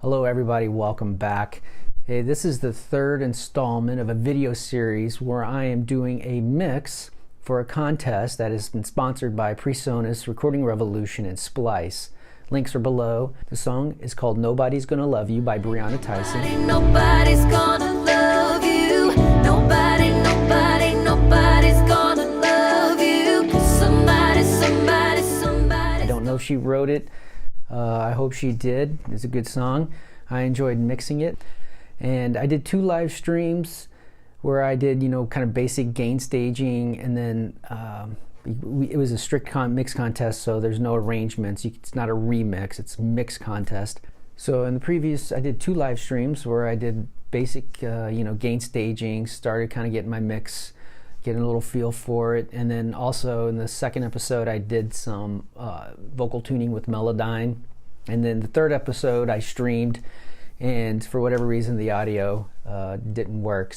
Hello everybody, welcome back. Hey, this is the third installment of a video series where I am doing a mix for a contest that has been sponsored by PreSonus, Recording Revolution, and Splice. Links are below. The song is called Nobody's Gonna Love You by Briana Tyson. Nobody's gonna love you. Nobody's gonna love you. Somebody. I don't know if she wrote it. I hope she did. It's a good song. I enjoyed mixing it. And I did 2 live streams where I did, kind of basic gain staging, and then it was a strict mix contest, so there's no arrangements. It's not a remix, it's a mix contest. So in the previous, I did 2 live streams where I did basic, gain staging, started kind of getting my mix, getting a little feel for it. And then also in the second episode, I did some vocal tuning with Melodyne. And then the third episode, I streamed, and for whatever reason, the audio didn't work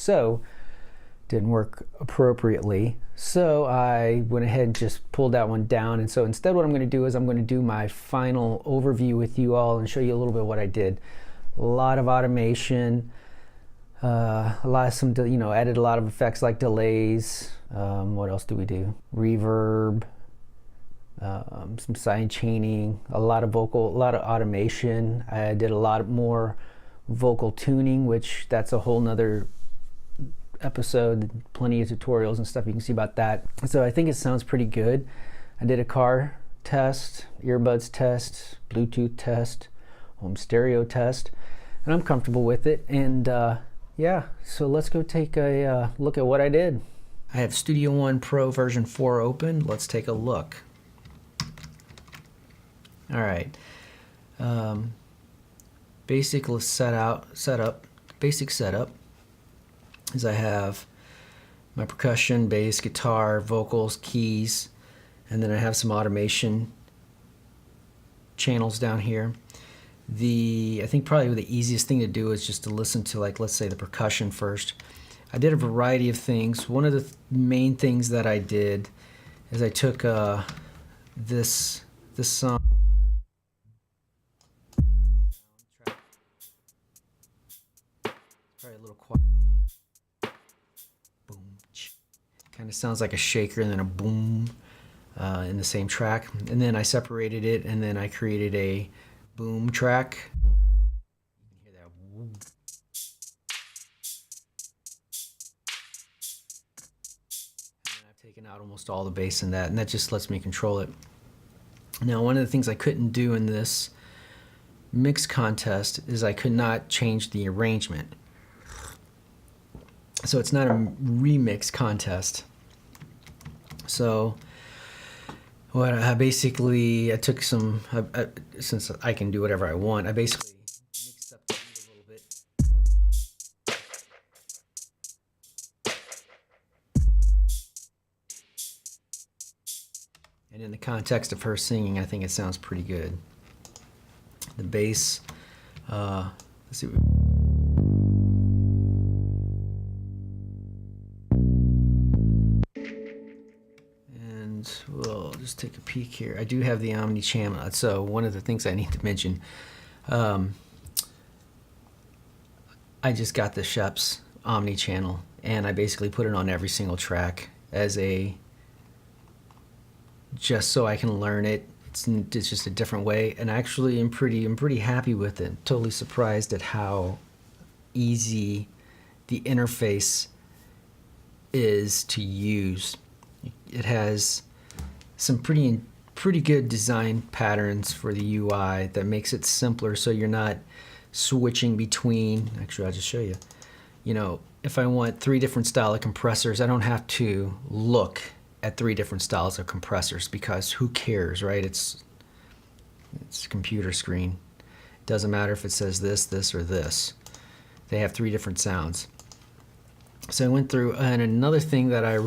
appropriately. So I went ahead and just pulled that one down. And so instead, what I'm going to do is I'm going to do my final overview with you all and show you a little bit of what I did. A lot of automation, added a lot of effects like delays. What else do we do? Reverb, some side chaining, a lot of automation. I did a lot more vocal tuning, which that's a whole nother episode, plenty of tutorials and stuff you can see about that. So I think it sounds pretty good. I did a car test, earbuds test, Bluetooth test, home stereo test, and I'm comfortable with it. And yeah, so let's go take a look at what I did. I have Studio One Pro version 4 open. Let's take a look. All right. Basic setup is I have my percussion, bass, guitar, vocals, keys, and then I have some automation channels down here. I think probably the easiest thing to do is just to listen to, like, let's say the percussion first. I did a variety of things. One of the main things that I did is I took this song. Probably a little quiet. Boom. Kind of sounds like a shaker and then a boom in the same track. And then I separated it, and then I created a boom track. You can hear that. And I've taken out almost all the bass in that, and that just lets me control it. Now, one of the things I couldn't do in this mix contest is I could not change the arrangement. So it's not a remix contest. So what I took some, since I can do whatever I want, I basically mixed up the beat a little bit. And in the context of her singing, I think it sounds pretty good. The bass, let's see. And we'll just take a peek here. I do have the Omni Channel. So one of the things I need to mention, I just got the Schep's Omni Channel, and I basically put it on every single track just so I can learn it. It's just a different way, and actually I'm pretty happy with it. Totally surprised at how easy the interface is to use. It has some pretty good design patterns for the UI that makes it simpler, so you're not switching between. Actually, I'll just show you. If I want 3 different style of compressors, I don't have to look at 3 different styles of compressors, because who cares, right? It's a computer screen. It doesn't matter if it says this, or this. They have 3 different sounds. So I went through, and another thing that I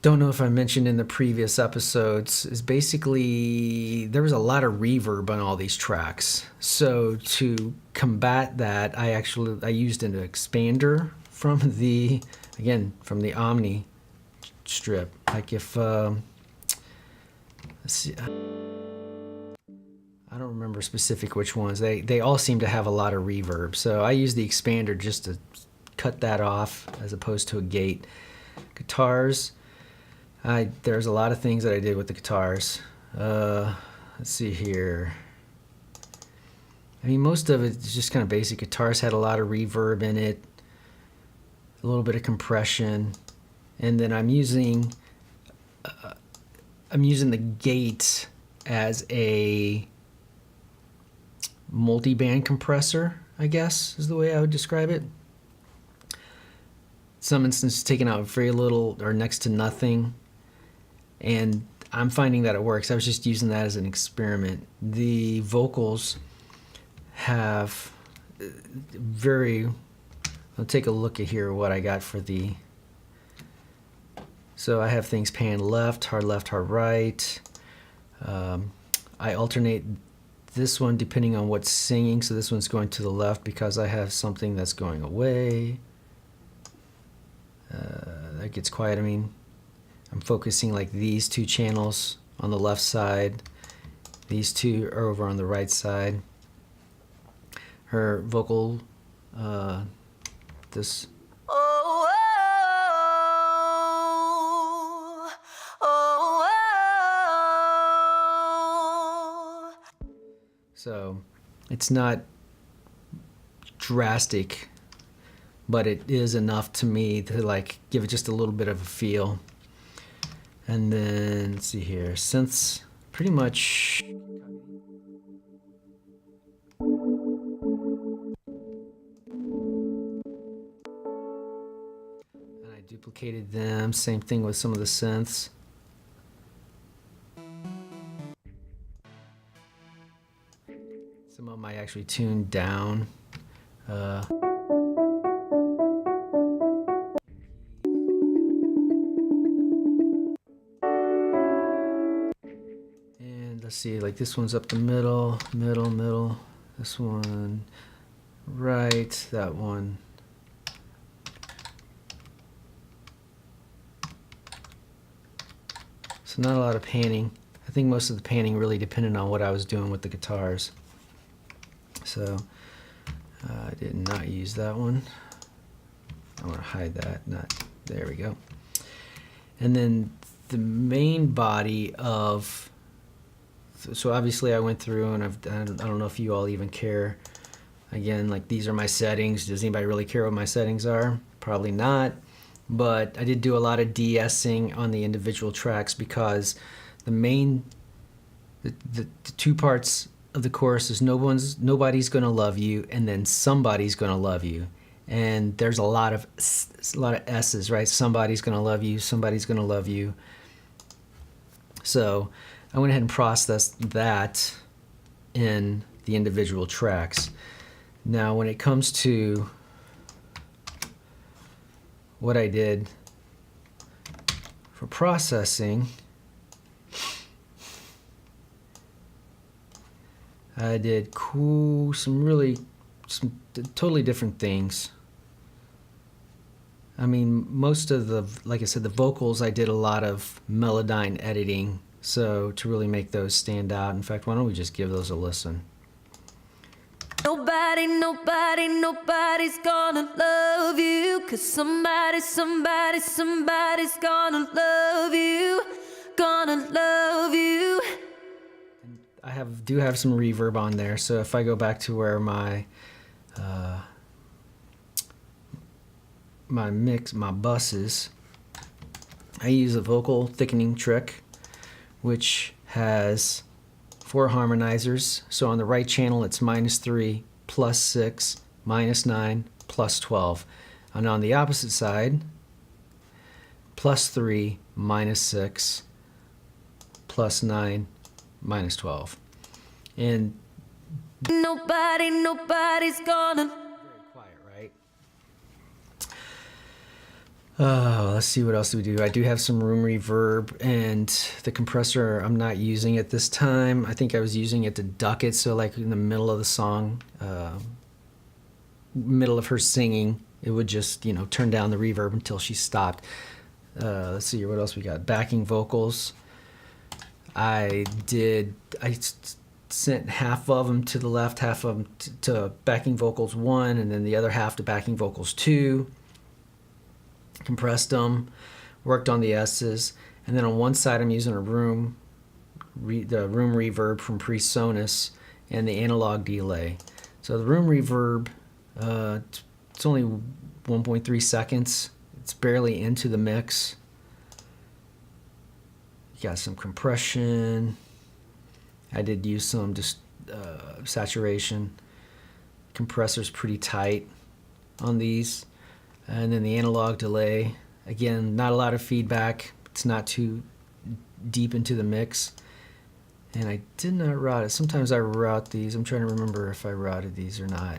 don't know if I mentioned in the previous episodes is basically there was a lot of reverb on all these tracks. So to combat that, I used an expander from the Omni strip. Like if let's see, I don't remember specific which ones. They all seem to have a lot of reverb. So I use the expander just to cut that off as opposed to a gate. Guitars, there's a lot of things that I did with the guitars. Let's see here. I mean, most of it is just kind of basic. Guitars had a lot of reverb in it, a little bit of compression, and then I'm using the gate as a multi-band compressor, I guess is the way I would describe it. Some instances taking out very little or next to nothing, and I'm finding that it works. I was just using that as an experiment. The vocals have I'll take a look at here what I got for the, so I have things pan left, hard right. I alternate this one depending on what's singing, so this one's going to the left because I have something that's going away. That gets quiet. I mean, I'm focusing like these two channels on the left side, these two are over on the right side. Her vocal, this. Oh, oh, oh, oh. So it's not drastic, but it is enough to me to like give it just a little bit of a feel. And then let's see here, synths pretty much. And I duplicated them, same thing with some of the synths. Some of them I actually tuned down. And let's see, like this one's up the middle. This one right, that one. So not a lot of panning. I think most of the panning really depended on what I was doing with the guitars. So I did not use that one. I want to hide that. There we go. And then the main body of, so obviously I went through and I don't know if you all even care. Again, like these are my settings. Does anybody really care what my settings are? Probably not. But I did do a lot of de-essing on the individual tracks because the two parts of the chorus is nobody's gonna love you, and then somebody's gonna love you, and there's a lot of S's, right? Somebody's gonna love you, somebody's gonna love you. So I went ahead and processed that in the individual tracks. Now when it comes to what I did for processing, I did some totally different things. I mean, most of the, like I said, the vocals, I did a lot of Melodyne editing, so to really make those stand out. In fact, why don't we just give those a listen? Nobody's gonna love you, 'cause somebody's gonna love you, gonna love you. I do have some reverb on there, so if I go back to where my my buses, I use a vocal thickening trick, which has 4 harmonizers. So on the right channel, it's -3, +6, -9, +12. And on the opposite side, +3, -6, +9, -12. And Nobody's gonna. very quiet, right? Let's see, what else do we do? I do have some room reverb, and the compressor I'm not using it this time. I think I was using it to duck it, so like in the middle of the song, middle of her singing, it would just, turn down the reverb until she stopped. Let's see here, what else we got? Backing vocals. I sent half of them to the left, half of them to backing vocals 1, and then the other half to backing vocals 2. Compressed them, worked on the S's, and then on one side I'm using the room reverb from PreSonus and the analog delay. So the room reverb, it's only 1.3 seconds. It's barely into the mix. You got some compression. I did use some just saturation. Compressor's pretty tight on these. And then the analog delay. Again, not a lot of feedback. It's not too deep into the mix. And I did not route it. Sometimes I route these. I'm trying to remember if I routed these or not.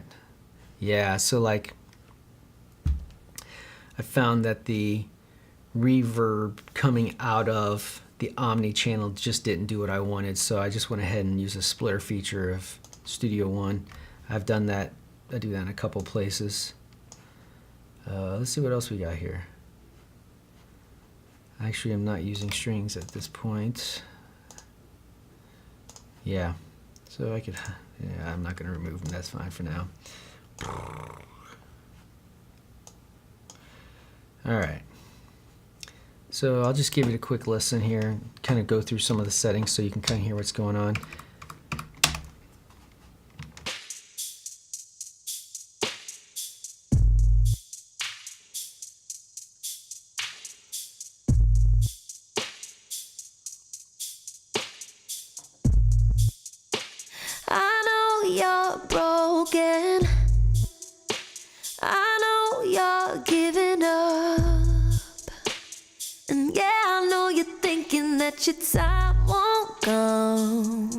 Yeah, so like I found that the reverb coming out of the Omni channel just didn't do what I wanted, so I just went ahead and used a splitter feature of Studio One. I've done that. I do that in a couple places. Let's see what else we got here. Actually, I'm not using strings at this point. Yeah, so I could, yeah, I'm not going to remove them. That's fine for now. All right. So I'll just give it a quick listen here, kind of go through some of the settings so you can kind of hear what's going on. I know you're broken. I know you're giving up. And yeah, I know you're thinking that your time won't come.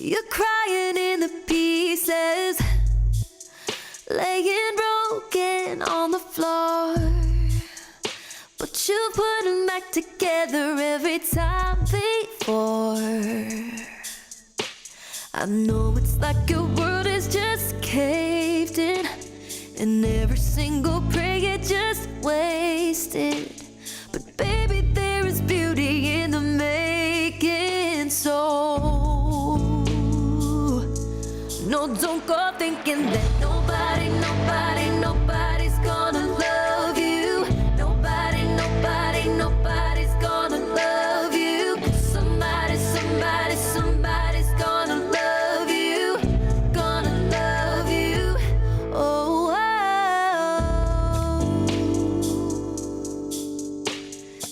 You're crying in the pieces, laying broken on the floor. But you put them back together every time before. I know it's like your world is just caved in, and every single prayer just wasted. But baby, there is beauty in the making, so no, don't go thinking that nobody's gonna love you. Nobody's gonna love you. 'Cause somebody's gonna love you. Gonna love you. Oh,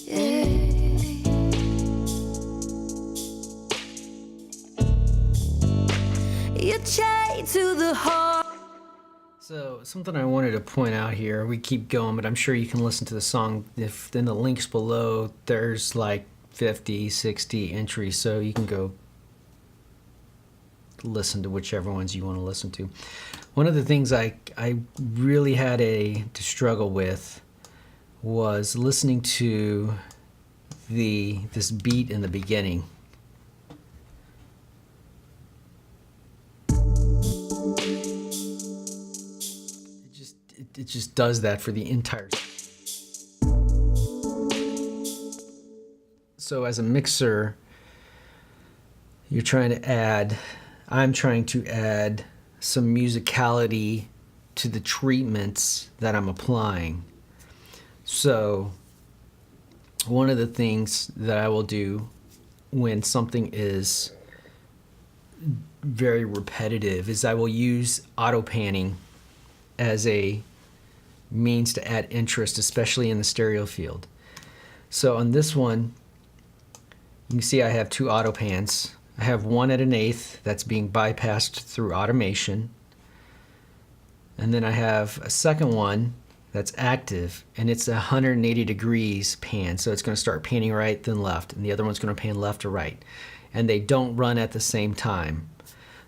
yeah. You're chained to the heart. So something I wanted to point out here, we keep going, but I'm sure you can listen to the song. If in the links below, there's like 50, 60 entries, so you can go listen to whichever ones you want to listen to. One of the things I really had to struggle with was listening to this beat in the beginning. It just does that for the entire. So as a mixer, I'm trying to add some musicality to the treatments that I'm applying. So one of the things that I will do when something is very repetitive is I will use auto panning as a means to add interest, especially in the stereo field. So on this one, you can see I have two auto pans. I have one at 1/8 that's being bypassed through automation. And then I have a second one that's active, and it's a 180 degrees pan. So it's going to start panning right, then left, and the other one's going to pan left to right. And they don't run at the same time.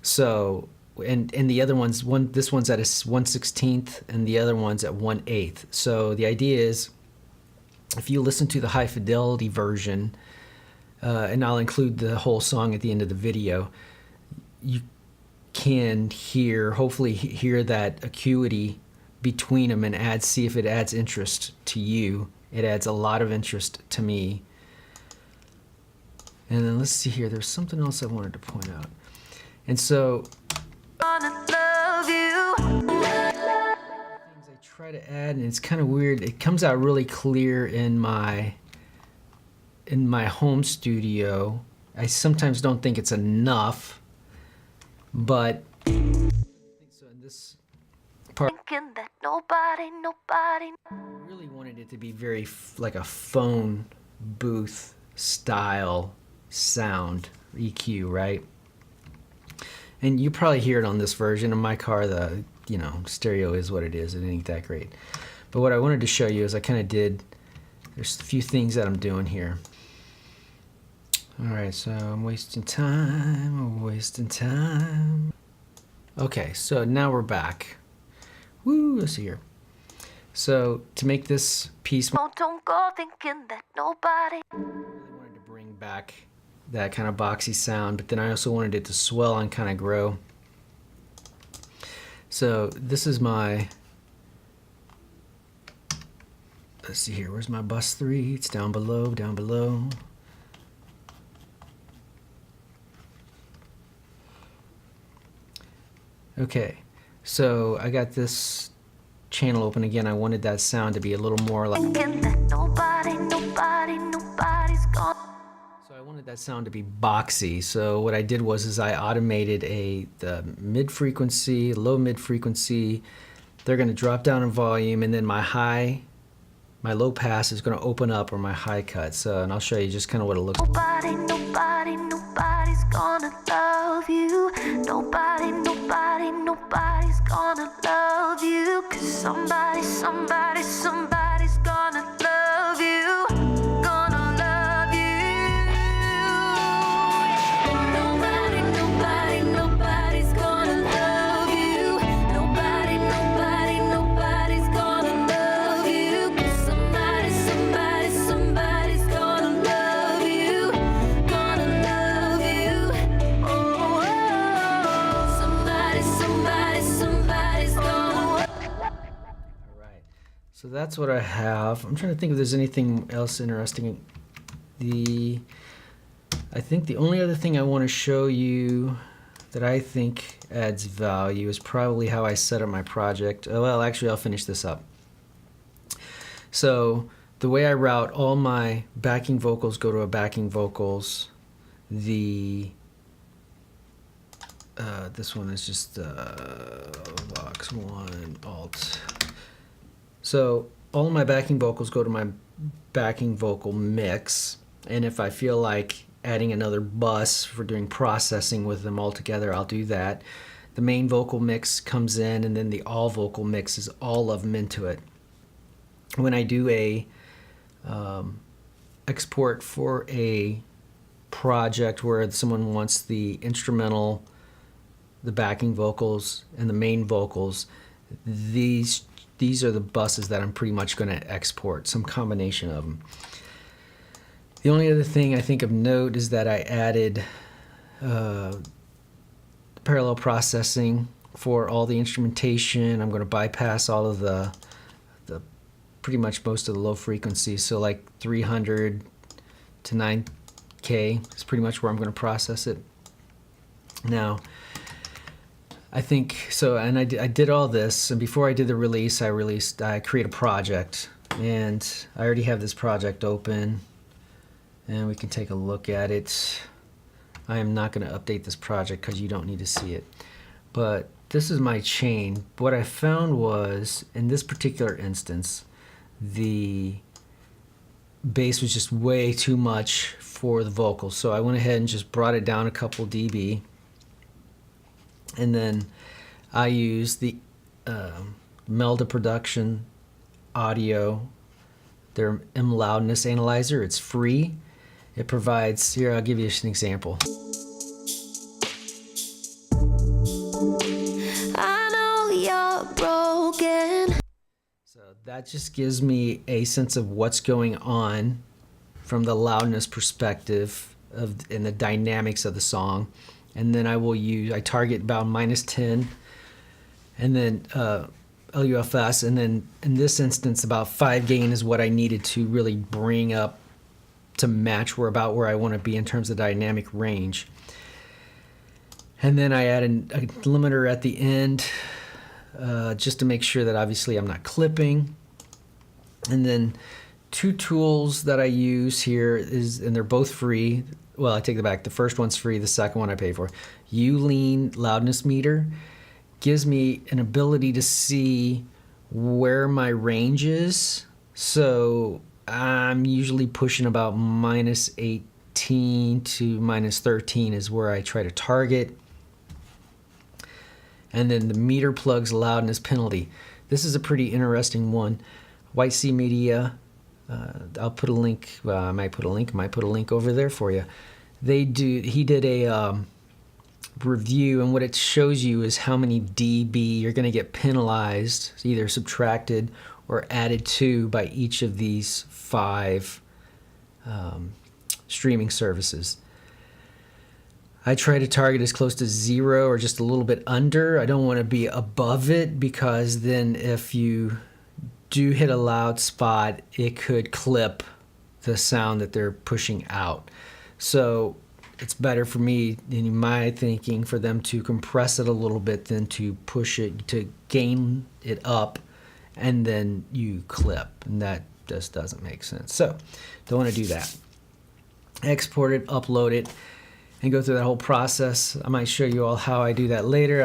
So and the other one's this one's at a 1/16 and the other one's at 1/8. So the idea is, if you listen to the high fidelity version, and I'll include the whole song at the end of the video, you can hopefully hear that acuity between them and see if it adds interest to you. It adds a lot of interest to me. And then let's see here. There's something else I wanted to point out. And so Gonna love you. things I try to add, and it's kind of weird. It comes out really clear in my home studio. I sometimes don't think it's enough, but I think so in this part, Thinking that nobody. I really wanted it to be very like a phone booth style sound EQ, right? And you probably hear it on this version. In my car, the stereo is what it is. It ain't that great. But what I wanted to show you is I kind of did. There's a few things that I'm doing here. All right, so I'm wasting time. Okay, so now we're back. Woo, let's see here. So to make this piece, I Oh, don't go thinking that nobody. really wanted to bring back that kind of boxy sound, but then I also wanted it to swell and kind of grow. So this is my, let's see here, where's my bus 3? It's down below. Okay, so I got this channel open again. I wanted that sound to be a little more like, Thinking that nobody's gone. so I wanted that sound to be boxy. So what I did was I automated the mid frequency, low mid frequency. They're going to drop down in volume, and then my low pass is going to open up, or my high cut. So, and I'll show you just kind of what it looks like. Nobody's gonna love you. Nobody's gonna love you. 'Cause somebody's gonna love you. Gonna love you. Nobody's gonna love you. Nobody's gonna love you. 'Cause somebody's gonna love you. Gonna love you. Oh, somebody's gonna. All right. So that's what I have. I'm trying to think if there's anything else interesting. I think the only other thing I want to show you that I think adds value is probably how I set up my project. Oh, well, actually, I'll finish this up. So the way I route all my backing vocals go to a backing vocals. This one is just box 1 alt. So all of my backing vocals go to my backing vocal mix, and if I feel like adding another bus for doing processing with them all together, I'll do that. The main vocal mix comes in, and then the all vocal mixes all of them into it. When I do a export for a project where someone wants the instrumental, the backing vocals, and the main vocals, these are the buses that I'm pretty much going to export, some combination of them. The only other thing I think of note is that I added parallel processing for all the instrumentation. I'm going to bypass all of the pretty much most of the low frequencies. So like 300 to 9K is pretty much where I'm going to process it. Now, I think so, and I did all this, and before I did the release, I create a project, and I already have this project open, and we can take a look at it. I am not going to update this project because you don't need to see it, but this is my chain. What I found was, in this particular instance, the bass was just way too much for the vocals, so I went ahead and just brought it down a couple dB. And then I use the Melda Production audio, their Loudness Analyzer. It's free. It provides, here I'll give you an example. I know you're broken. So that just gives me a sense of what's going on from the loudness perspective and the dynamics of the song. And then I target about -10, and then LUFS, and then in this instance about 5 gain is what I needed to really bring up to match about where I want to be in terms of dynamic range. And then I add a limiter at the end just to make sure that obviously I'm not clipping. And then two tools that I use here and they're both free. Well, I take it back. The first one's free. The second one I pay for. Loudness Meter gives me an ability to see where my range is. So I'm usually pushing about -18 to -13 is where I try to target. And then the meter plugs Loudness Penalty. This is a pretty interesting one. White Sea Media. I'll put a link. I might put a link over there for you. He did a review, and what it shows you is how many dB you're going to get penalized, either subtracted or added to by each of these 5 streaming services. I try to target as close to 0 or just a little bit under. I don't want to be above it, because then if you do hit a loud spot, it could clip the sound that they're pushing out. So it's better for me, in my thinking, for them to compress it a little bit than to push it, to gain it up, and then you clip. And that just doesn't make sense. So don't want to do that. Export it, upload it, and go through that whole process. I might show you all how I do that later.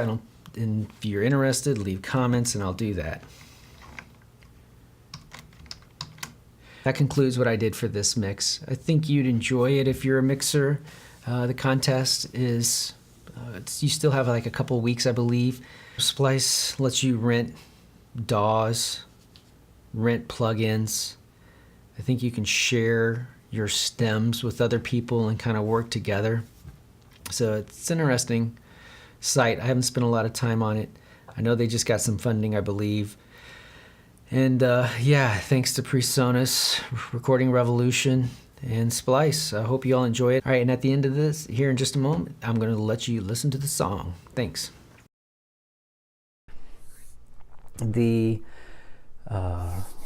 And if you're interested, leave comments and I'll do that. That concludes what I did for this mix. I think you'd enjoy it if you're a mixer. The contest is, you still have like a couple weeks, I believe. Splice lets you rent DAWs, rent plugins. I think you can share your stems with other people and kind of work together. So it's an interesting site. I haven't spent a lot of time on it. I know they just got some funding, I believe. And yeah, thanks to PreSonus, Recording Revolution, and Splice. I hope you all enjoy it. All right, and at the end of this, here in just a moment, I'm going to let you listen to the song. Thanks. What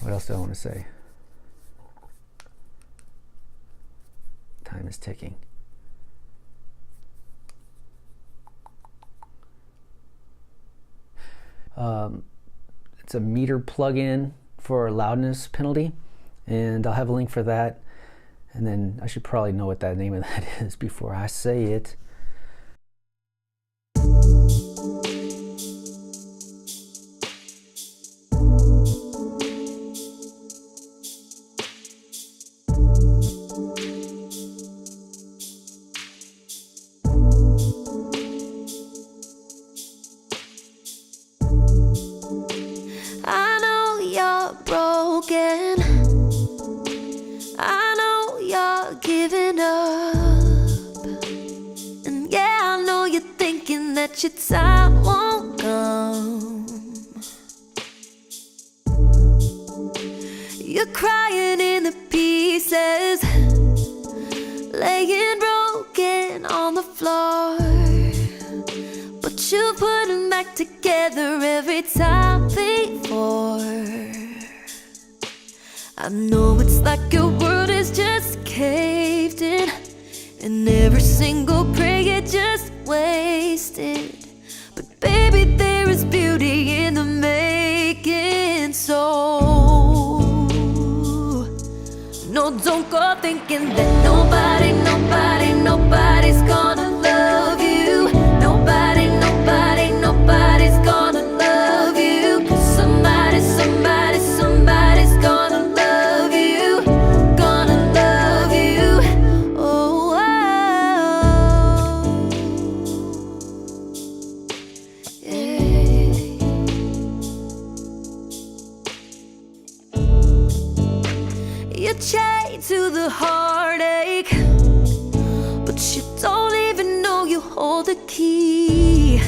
else do I want to say? Time is ticking. It's a meter plugin for Loudness Penalty, and I'll have a link for that. And then I should probably know what that name of that is before I say it. I know you're broken. I know you're giving up. And yeah, I know you're thinking that your time won't come. You're crying in the pieces, laying broken on the floor. But you put them back together every time before. I know it's like your world is just caved in, and every single prayer just wasted. But baby, there is beauty in the making, so no, don't go thinking that nobody's gonna love you. Nobody's gonna love you. 'Cause somebody's gonna love you. Gonna love you. Oh, yeah. You chained to the heartache, but you don't even know you hold the key.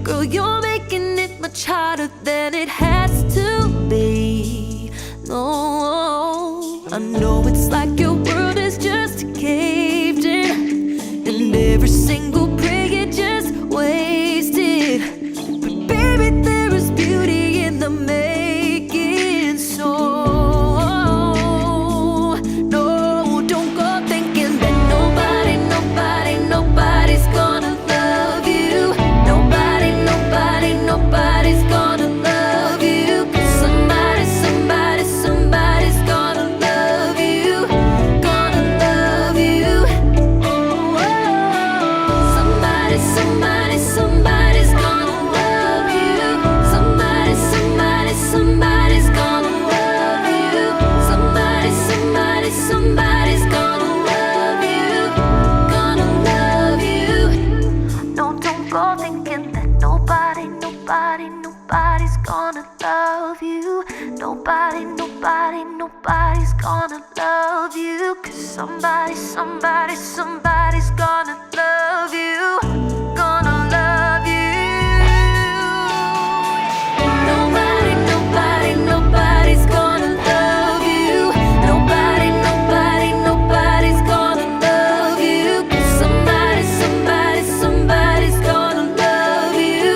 Girl, you're making it much harder than it has to be. No, I know it's like your world is just caved in, and every single prayer just wasted. But baby, there is beauty in the making, so no, don't somebody's gonna love you. Somebody's gonna love you. Somebody's gonna love you. Gonna love you. No, don't go thinking that nobody's gonna love you. Nobody's gonna love you. 'Cause somebody's gonna love you. Gonna love you. Nobody's gonna love you. Nobody's gonna love you. 'Cause somebody's gonna love you.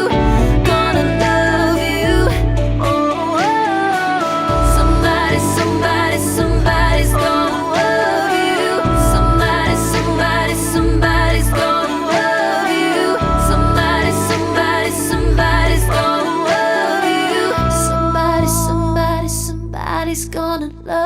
Gonna love you. Oh, somebody's gonna love you. Somebody's gonna love you. Somebody's gonna love you. Somebody's gonna love you.